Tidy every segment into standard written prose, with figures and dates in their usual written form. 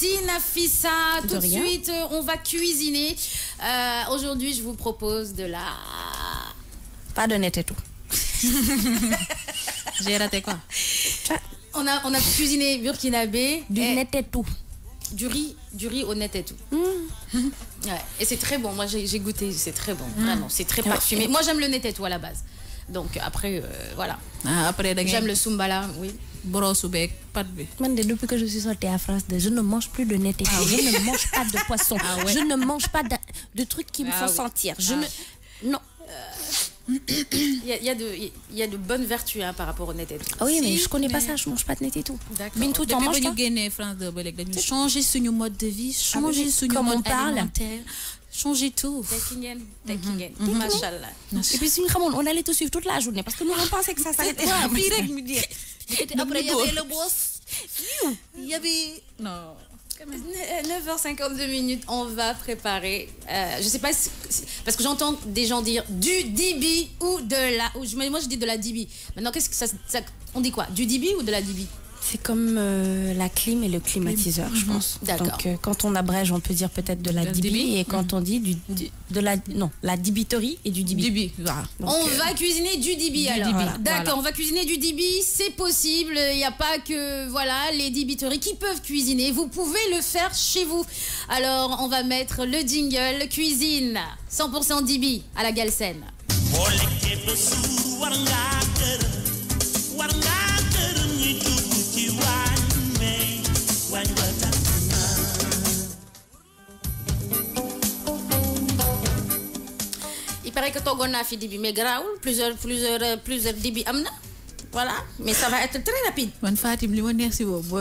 Merci Nafissa. Tout de suite, on va cuisiner. Aujourd'hui, je vous propose de la... Pas de net et tout. J'ai raté quoi? On a cuisiné burkinabé. Du net et tout. Du riz au net et tout. Ouais. Et c'est très bon. Moi, j'ai goûté. C'est très bon. Vraiment, c'est très parfumé. Moi, j'aime le net et tout à la base. Donc après, voilà. Après, j'aime le soumbala, oui. Depuis que je suis sortie à France, je ne mange plus de net et tout. Je ne mange pas de poisson. Je ne mange pas de trucs qui me font sentir. Je ne... Non. Il y a de bonnes vertus par rapport au net et tout. Ah oui, mais je connais pas ça, je mange pas de net et tout. Bintou, tu en manges pas? Depuis changer ce mode de vie, changer ce mode alimentaire, changer tout. Machallah. Et puis si on allait tout suivre toute la journée parce que nous on pensait que ça s'arrêtait. Après il y avait le boss. Il y avait... Non. 9h52 minutes, on va préparer. Je sais pas, parce que j'entends des gens dire du dibi ou de la. Moi je dis de la dibi. Maintenant, qu'est-ce que ça on dit quoi? Du dibi ou de la dibi? C'est comme la clim et le climatiseur, je pense. D'accord. Donc quand on abrège, on peut dire peut-être de la dibi, et quand on dit la dibiterie et du dibi. Voilà. Donc, on va cuisiner du dibi alors. Voilà. D'accord, on va cuisiner du dibi, c'est possible. Il n'y a pas que les dibiteries qui peuvent cuisiner. Vous pouvez le faire chez vous. Alors on va mettre le jingle cuisine 100% dibi à la Galsen. Il paraît que Togo n'a fait dibi, mais grave, plusieurs dibi amna. Voilà, mais ça va être très rapide. Man Fatim, li ma neex si boobu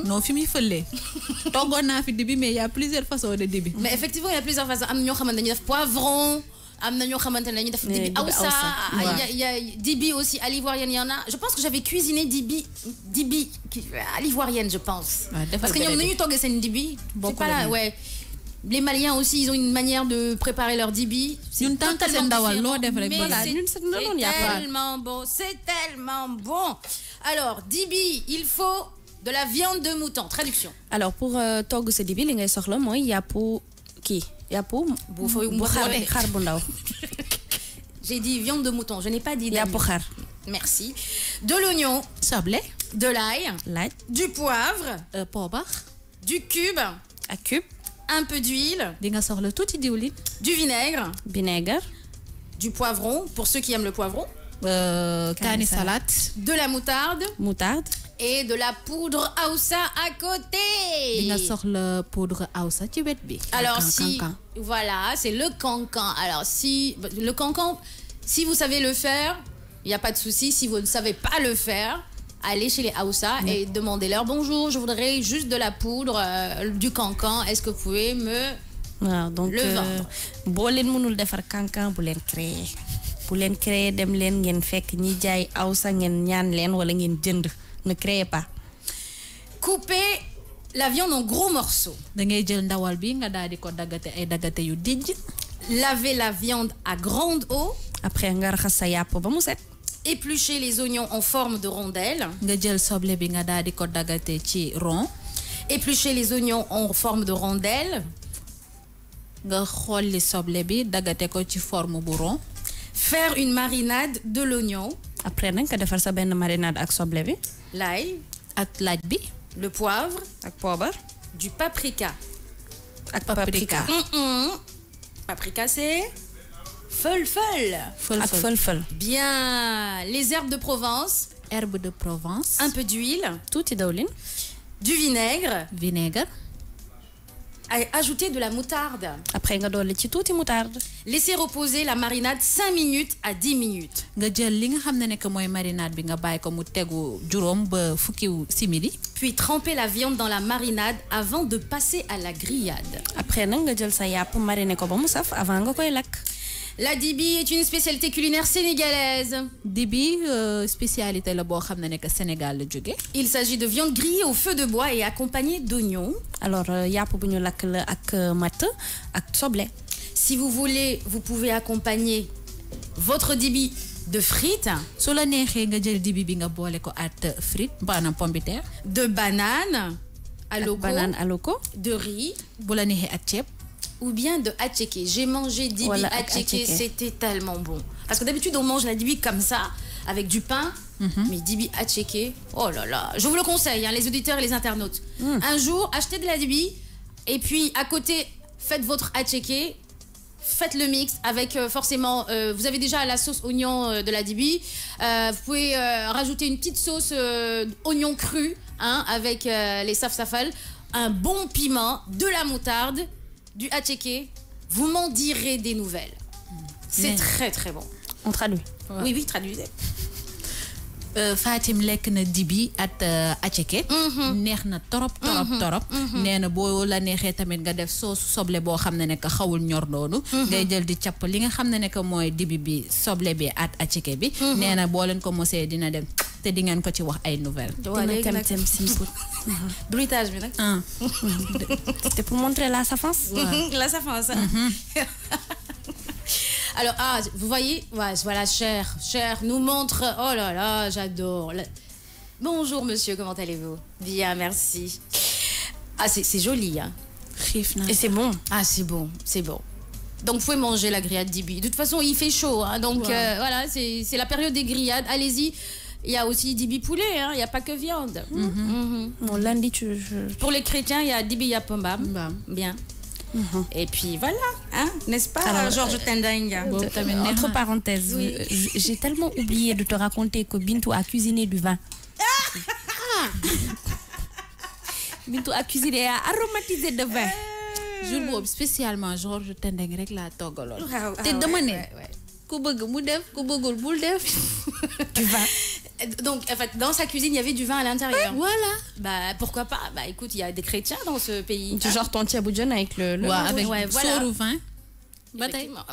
non fi muy fële. Togo n'a fait dibi, mais il y a plusieurs façons de dibi. Mais effectivement, il y a plusieurs façons. Am ñoo xamante dañuy def poivron, am na ñoo xamante dañuy def dibi awsa. Il y a dibi aussi à l'ivoirienne, il y en a. Je pense que j'avais cuisiné dibi à l'ivoirienne, je pense. Parce que ñoom nañu toggee seen dibi. C'est pas là, ouais. Les Maliens aussi, ils ont une manière de préparer leur dibi. C'est totalement différent, mais c'est tellement bon. C'est tellement bon. Alors, dibi, il faut de la viande de mouton. Traduction. Alors, pour togg ce dibi, li ngay soxla mooy yàpp kii. Yàpp bu xar bu ndaw. J'ai dit viande de mouton, je n'ai pas dit yàpp xar. Merci. De l'oignon. Sablé. De l'ail. Du poivre. Poobar. Du cube. À cube. Un peu d'huile. Du vinaigre. Du poivron, pour ceux qui aiment le poivron. Carne salade. De la moutarde. Et de la poudre Aoussa à côté. La poudre Aoussa, tu veux bien. Alors voilà, c'est le cancan. Alors le cancan, si vous savez le faire, il n'y a pas de souci. Si vous ne savez pas le faire, allez chez les Aoussa et demandez-leur bonjour, je voudrais juste de la poudre, du cancan. Est-ce que vous pouvez me le vendre? Boo leen mënul defar cancan bu leen créer. Bu leen créer dem leen ngeen fekk ñi jaay Aoussa ngeen ñaan leen wala ngeen jënd. Ne créez pas. Coupez la viande en gros morceaux. Da ngay jël ndawal bi nga daal di ko daggate ay daggate yu dijj. Lavez la viande à grande eau. Après nga raxas sa yàpp ba mu set. Épluchez les oignons en forme de rondelle. Nga jël soble bi nga daal di ko daggate ci rond. Épluchez les oignons en forme de rondelle. Nga xolli soble bi daggate ko ci forme bu rond. Faire une marinade de l'oignon. Après nag nga defar sa benn marinade ak soble bi. L'ail. Ak laaj bi. Le poivre. Ak poobar. Du paprika. Ak paprika. Paprika c'est ful-ful. Ful-ful. Bien. Les herbes de Provence. Herbes de Provence. Un peu d'huile. Tuuti dawlin. Du vinaigre. Ajoutez de la moutarde. Après nga dolli ci tuuti moutarde. Laissez reposer la marinade 5 minutes à 10 minutes. Nga jël li nga xamné nek moy marinade bi nga bay ko mu téggu juroom ba fukki simili. Puis trempez la viande dans la marinade avant de passer à la grillade. Après nag nga jël sa yàpp mariner ko ba mu saf avant nga koy lakk. La dibi est une spécialité culinaire sénégalaise. Dibi spécialité la bo xamné nek Sénégal la jóge. Il s'agit de viande grillée au feu de bois et accompagnée d'oignons. Alors yàpp bu ñu lakk la ak matt ak soble. Si vous voulez, vous pouvez accompagner votre dibi de frites. Su la neexee nga jël dibi bi nga boole ko at frites, banane pomme de terre. De bananes banane aloko, de riz, ou bien de attiéké. J'ai mangé dibi attiéké, c'était tellement bon. Parce que d'habitude on mange la dibi comme ça, avec du pain, mais dibi attiéké, oh là là. Je vous le conseille, hein, les auditeurs et les internautes. Un jour, achetez de la dibi, et puis à côté, faites votre attiéké. Faites le mix avec forcément, vous avez déjà la sauce oignon de la dibi. Vous pouvez rajouter une petite sauce oignon cru, hein, avec les safsafal, un bon piment, de la moutarde, du attiéké. Vous m'en direz des nouvelles. C'est très très bon. On traduit. Oui, oui, traduisez. Fatim lek na dibi at attiéké neex na torop nee na boo la neexee tamit nga def sauce soble boo xam ne nekk xawul ñor noonu ngay jël di capp li nga xam ne nekk mooy dibi bi soble bi at attiéké bi nee na boo leen ko mosee dina dem te di ngeen ko ci wax ay nouvelles. Bruitage bi nag. C'était pour montrer la safance. La safance. Alors, vous voyez, voilà, cher, nous montre. Oh là là, j'adore. Bonjour, monsieur, comment allez-vous? Bien, merci. Ah, c'est joli, hein. Et c'est bon. Ah, c'est bon, c'est bon. Donc, vous pouvez manger la grillade dibi. De toute façon, il fait chaud, hein, donc voilà, c'est la période des grillades. Allez-y. Il y a aussi dibi poulet, hein, il n'y a pas que viande. Bon, lundi, Pour les chrétiens, il y a dibi yapambam. Bien. Et puis voilà, hein, n'est-ce pas? Alors, Georges Tendanga. Entre parenthèses, j'ai tellement oublié de te raconter que Bintou a cuisiné du vin. Bintou a cuisiné et a aromatisé de vin. Jour spécialement Georges Tendanga rek la togaloon. Te dama ne ku bëgg mu def ku bëggul bul def. Du vin. Donc, en fait, dans sa cuisine, il y avait du vin à l'intérieur. Voilà. Bah, pourquoi pas? Bah, écoute, il y a des chrétiens dans ce pays. Du genre ton tiaboujon avec le avec voilà. Sourou vin. Effectivement.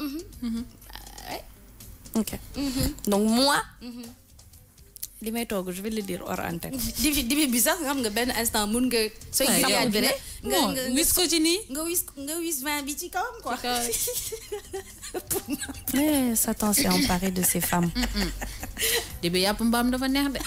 Ok. Donc, moi, li may togg, je vais le dire hors antenne. Dibi bizarre, nga ben instant mun nga soy grillade bi nga wis ko ci nii nga wis vin bi ci kawam quoi. Mais Satan s'est emparé de ces femmes. Dibi yàpp mbaam dafa neex de.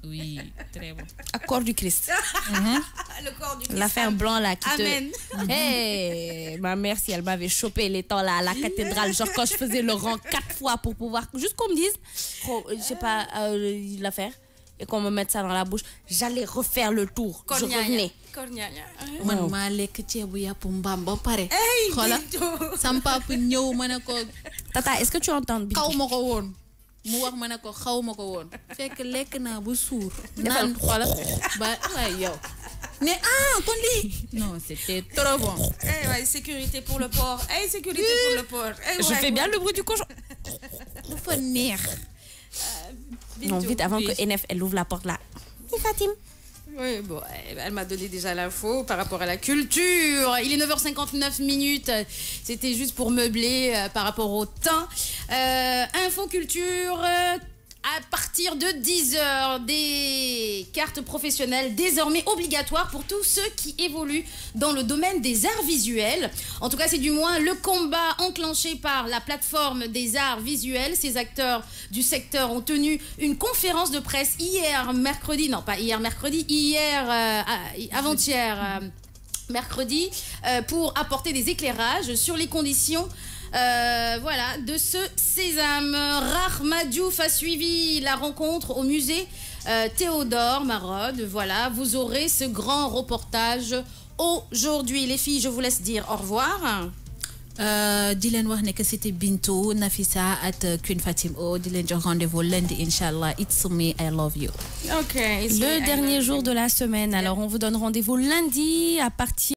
Oui, très bon. Accord du Christ. Le corps du Christ. L'affaire blanc là qui Amen. Hey, ma mère, si elle m'avait chopé les temps là à la cathédrale, genre quand je faisais le rang 4 fois pour pouvoir, juste qu'on me dise, je sais pas, l'affaire, et qu'on me mette ça dans la bouche, j'allais refaire le tour. Je revenais. Man maa lekk ceebu yàpp mbaam ba pare. Xoolal sam papa ñëw ma ne ko. Tata, est-ce que tu entends bien? Xaw ma ko woon. Mu wax ma ne ko xaw ma ko woon. Fekk lekk naa bu suur. Naan xoolal ba waay yow. Mais kon lii. Non, c'était trop bon. Ouais, sécurité pour le porc. Sécurité pour le porc. Je fais bien le bruit du cochon. Dafa neex. Non, vite avant que NF elle ouvre la porte là. Et Fatim. Oui, bon, elle m'a donné déjà l'info par rapport à la culture. Il est 9h59 minutes. C'était juste pour meubler par rapport au temps. Info culture. À partir de 10h, des cartes professionnelles désormais obligatoires pour tous ceux qui évoluent dans le domaine des arts visuels. En tout cas, c'est du moins le combat enclenché par la plateforme des arts visuels. Ces acteurs du secteur ont tenu une conférence de presse avant-hier, mercredi, pour apporter des éclairages sur les conditions de ce sésame. Rahma Diouf a suivi la rencontre au musée Théodore Marode. Voilà, vous aurez ce grand reportage aujourd'hui. Les filles, je vous laisse dire au revoir. Di leen wax ne que c'était Bintou, Nafisa at Queen Fatim O. Di leen jox rendez-vous lundi, Inch'Allah. It's me, I love you. Okay, le dernier jour de la semaine. Alors, on vous donne rendez-vous lundi à partir